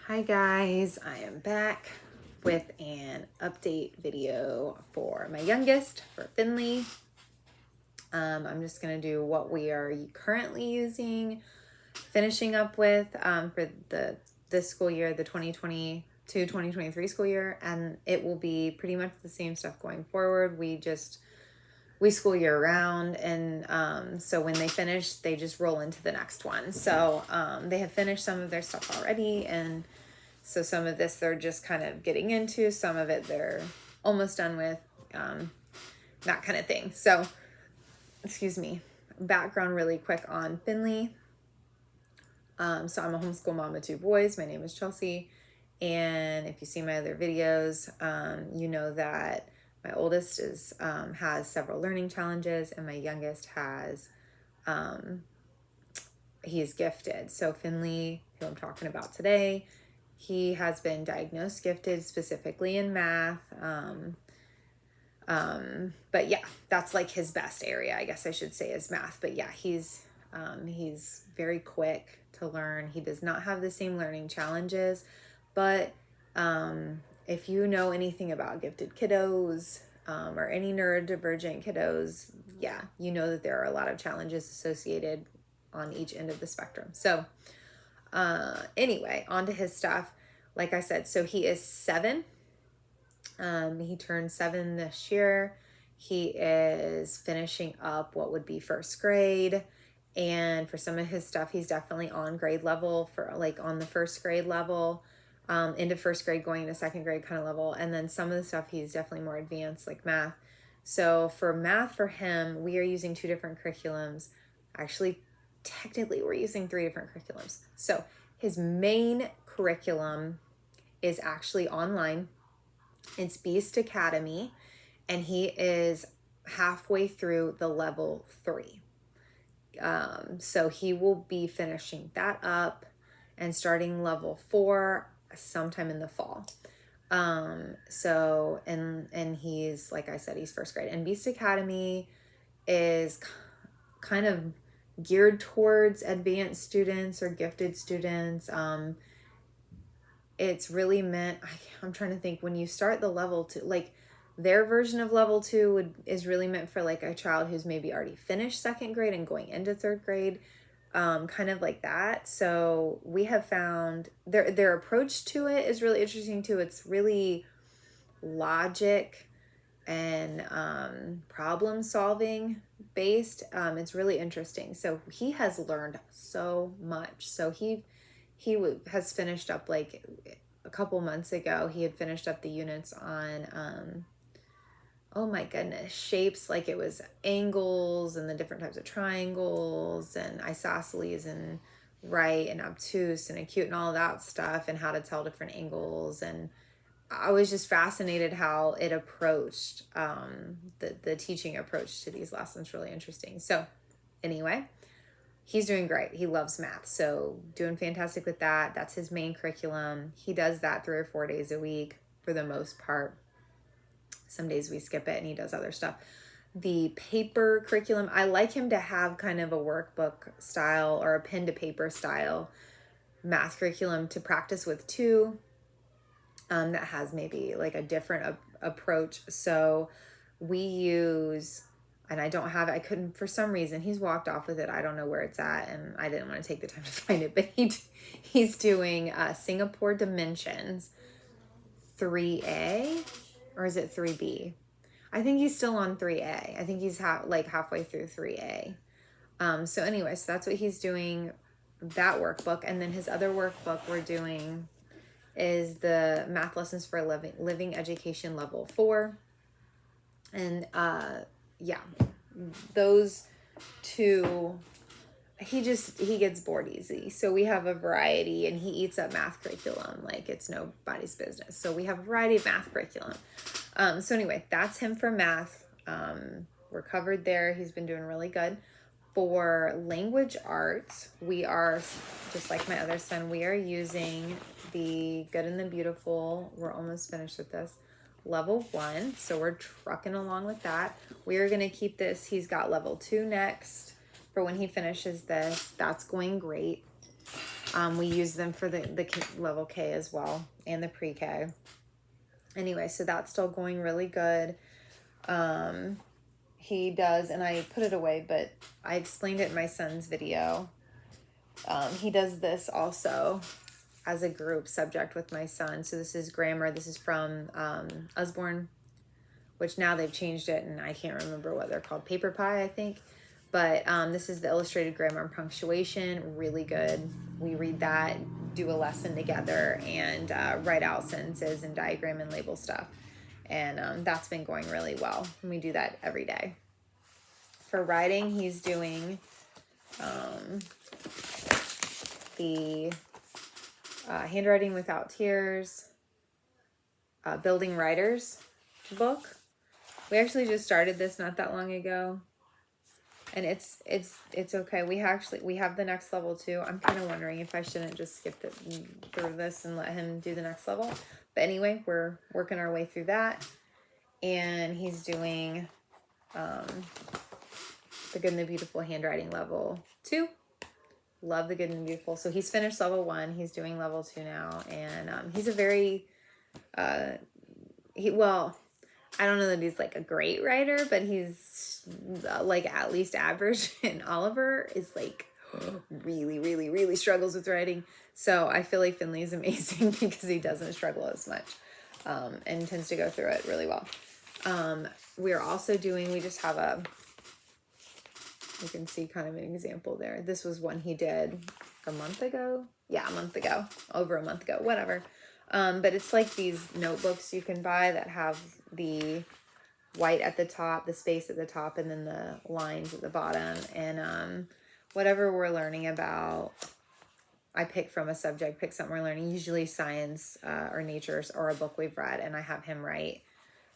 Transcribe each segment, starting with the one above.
Hi guys, I am back with an update video for my youngest, for Finley. I'm just going to do what we are currently using, finishing up with for this school year, the 2022-2023 school year, and it will be pretty much the same stuff going forward. We school year round, and so when they finish, they just roll into the next one. So they have finished some of their stuff already, and so some of this they're just kind of getting into, some of it they're almost done with, that kind of thing. So, excuse me, background really quick on Finley. So I'm a homeschool mom of two boys. My name is Chelsea. And if you see my other videos, you know that my oldest has several learning challenges, and my youngest has, he's gifted. So Finley, who I'm talking about today, he has been diagnosed gifted specifically in math. But yeah, that's like his best area, I guess I should say, is math. But yeah, he's very quick to learn. He does not have the same learning challenges, but if you know anything about gifted kiddos, or any neurodivergent kiddos, yeah, you know that there are a lot of challenges associated on each end of the spectrum. So anyway, on to his stuff. Like I said, so he is 7. He turned 7 this year. He is finishing up what would be first grade. And for some of his stuff, he's definitely on grade level, for like on the first grade level, into first grade, going into second grade kind of level. And then some of the stuff he's definitely more advanced, like math. So for math, for him, we are using 2 different curriculums. Actually, technically, we're using 3 different curriculums. So his main curriculum is actually online. It's Beast Academy, and he is halfway through the level 3. So he will be finishing that up and starting level 4 sometime in the fall. So, and he's, like I said, he's first grade, and Beast Academy is kind of geared towards advanced students or gifted students. It's really meant, I'm trying to think, when you start the level 2, like their version of level 2 is really meant for like a child who's maybe already finished second grade and going into third grade, kind of like that. So we have found their approach to it is really interesting too. It's really logic and problem solving based. It's really interesting. So he has learned so much. So he has finished up, like a couple months ago, he had finished up the units on, oh my goodness, shapes, like it was angles and the different types of triangles and isosceles and right and obtuse and acute and all that stuff, and how to tell different angles. And I was just fascinated how it approached, the teaching approach to these lessons, really interesting. So anyway, he's doing great. He loves math, so doing fantastic with that. That's his main curriculum. He does that 3 or 4 days a week for the most part. Some days we skip it and he does other stuff. The paper curriculum, I like him to have kind of a workbook style or a pen to paper style math curriculum to practice with too, that has maybe like a different approach. So we use, and I don't have it, I couldn't, for some reason, he's walked off with it. I don't know where it's at, and I didn't want to take the time to find it, but he's doing Singapore Dimensions 3A, or is it 3B? I think he's still on 3A. I think he's halfway through 3A. So anyway, so that's what he's doing, that workbook. And then his other workbook we're doing is the Math Lessons for Living Education Level 4. And yeah, those 2, he gets bored easy. So we have a variety, and he eats up math curriculum like it's nobody's business. So we have a variety of math curriculum. So anyway, that's him for math. We're covered there. He's been doing really good. For language arts, we are, just like my other son, we are using the Good and the Beautiful. We're almost finished with this. Level 1. So we're trucking along with that. We are going to keep this. He's got level 2 next for when he finishes this. That's going great. We use them for the level K as well, and the pre-K. Anyway, so that's still going really good. He does, and I put it away, but I explained it in my son's video. He does this also as a group subject with my son. So this is grammar. This is from Usborne, which now they've changed it, and I can't remember what they're called. Paper Pie, I think. But this is the illustrated grammar and punctuation. Really good. We read that, do a lesson together, and write out sentences and diagram and label stuff. And that's been going really well. And we do that every day. For writing, he's doing the Handwriting Without Tears, Building Writers book. We actually just started this not that long ago. And it's okay. We have the next level too. I'm kind of wondering if I shouldn't just skip through this and let him do the next level. But anyway, we're working our way through that. And he's doing the Good and the Beautiful handwriting level 2. Love the Good and the Beautiful. So he's finished level 1. He's doing level 2 now. And he's a very, I don't know that he's like a great writer, but he's like at least average. And Oliver is like really, really, really struggles with writing. So I feel like Finley is amazing because he doesn't struggle as much and tends to go through it really well. We're also doing, we just have you can see kind of an example there. This was one he did a month ago. Yeah, a month ago, over a month ago, whatever. But it's like these notebooks you can buy that have the white at the top, the space at the top, and then the lines at the bottom. And whatever we're learning about, I pick from a subject, pick something we're learning, usually science or nature or a book we've read, and I have him write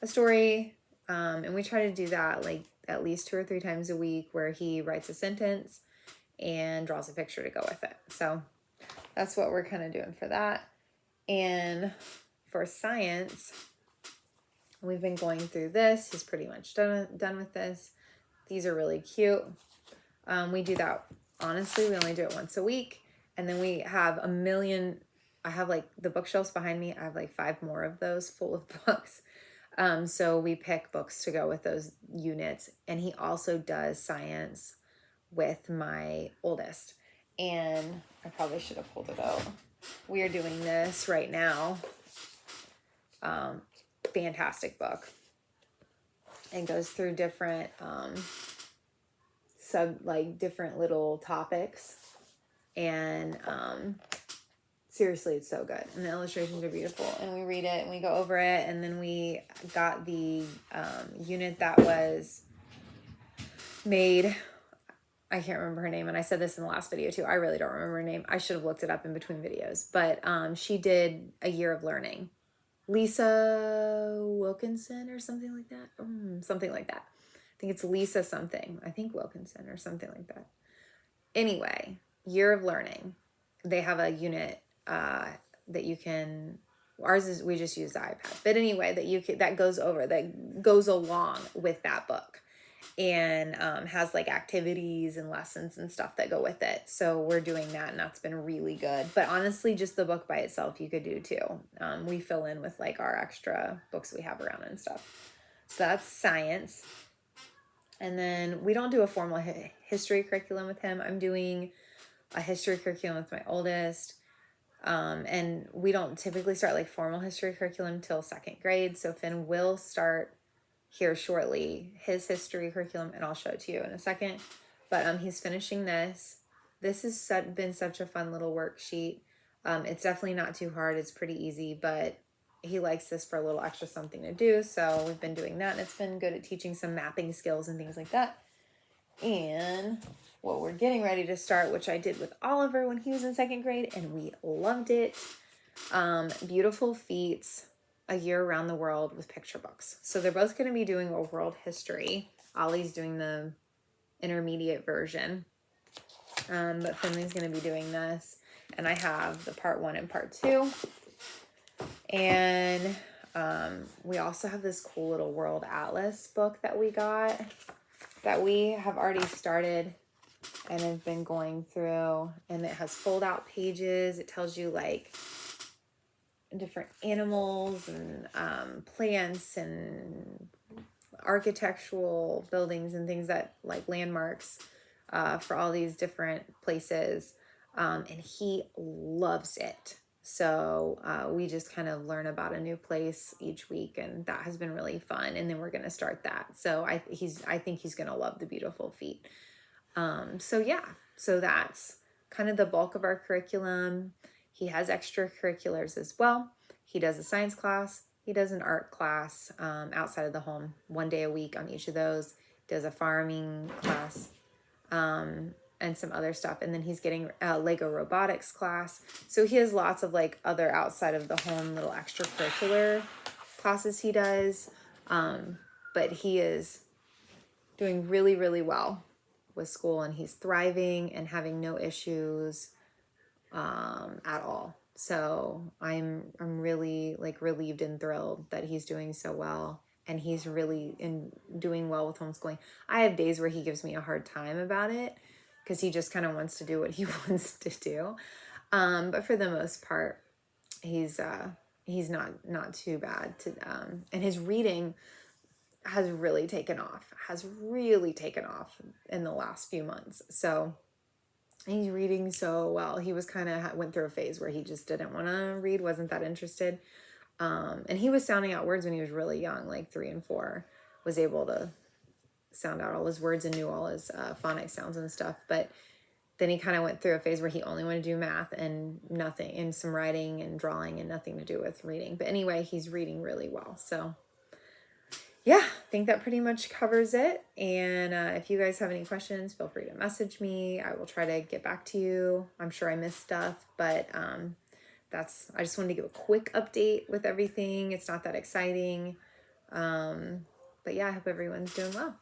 a story. And we try to do that like at least 2 or 3 times a week, where he writes a sentence and draws a picture to go with it. So that's what we're kind of doing for that. And for science, we've been going through this. He's pretty much done with this. These are really cute. We do that, honestly, we only do it once a week. And then we have a million, I have like the bookshelves behind me. I have like 5 more of those full of books. So we pick books to go with those units. And he also does science with my oldest. And I probably should have pulled it out. We are doing this right now. Fantastic book. And goes through different different little topics. And seriously, it's so good. And the illustrations are beautiful. And we read it and we go over it. And then we got the unit that was made. I can't remember her name. And I said this in the last video too. I really don't remember her name. I should have looked it up in between videos. But she did A Year of Learning. Lisa Wilkinson or something like that. Something like that. I think it's Lisa something. I think Wilkinson or something like that. Anyway, Year of Learning. They have a unit that you can, ours is, we just use the iPad. But anyway, that goes along with that book. And has like activities and lessons and stuff that go with it. So we're doing that, and that's been really good. But honestly, just the book by itself you could do too. We fill in with like our extra books we have around and stuff. So that's science. And then we don't do a formal history curriculum with him. I'm doing a history curriculum with my oldest. And we don't typically start like formal history curriculum till 2nd grade. So Finn will start here shortly his history curriculum, and I'll show it to you in a second. But he's finishing this. This has been such a fun little worksheet. It's definitely not too hard. It's pretty easy, but he likes this for a little extra something to do. So we've been doing that, and it's been good at teaching some mapping skills and things like that. And what we're getting ready to start, which I did with Oliver when he was in 2nd grade, and we loved it. Beautiful Feats, A Year Around the World with picture books. So they're both going to be doing a world history. Ollie's doing the intermediate version. But Finley's going to be doing this. And I have the part 1 and part 2. And we also have this cool little world atlas book that we got that we have already started and I've been going through, and it has fold out pages. It tells you like different animals and plants and architectural buildings and things that like landmarks for all these different places. And he loves it. So we just kind of learn about a new place each week, and that has been really fun. And then we're going to start that. So I think he's going to love the beautiful feet. So yeah, so that's kind of the bulk of our curriculum. He has extracurriculars as well. He does a science class. He does an art class outside of the home, 1 day a week on each of those. Does a farming class and some other stuff. And then he's getting a Lego robotics class. So he has lots of like other outside of the home little extracurricular classes he does. But he is doing really, really well with school, and he's thriving and having no issues at all. So I'm really like relieved and thrilled that he's doing so well, and he's really doing well with homeschooling. I have days where he gives me a hard time about it because he just kind of wants to do what he wants to do. But for the most part, he's not too bad to and his reading has really taken off in the last few months. So he's reading so well. He was kind of went through a phase where he just didn't want to read, wasn't that interested. And he was sounding out words when he was really young, like 3 and 4, was able to sound out all his words and knew all his phonics sounds and stuff. But then he kind of went through a phase where he only wanted to do math and nothing, and some writing and drawing and nothing to do with reading. But anyway, he's reading really well. So yeah, I think that pretty much covers it. And if you guys have any questions, feel free to message me. I will try to get back to you. I'm sure I missed stuff, but I just wanted to give a quick update with everything. It's not that exciting. But yeah, I hope everyone's doing well.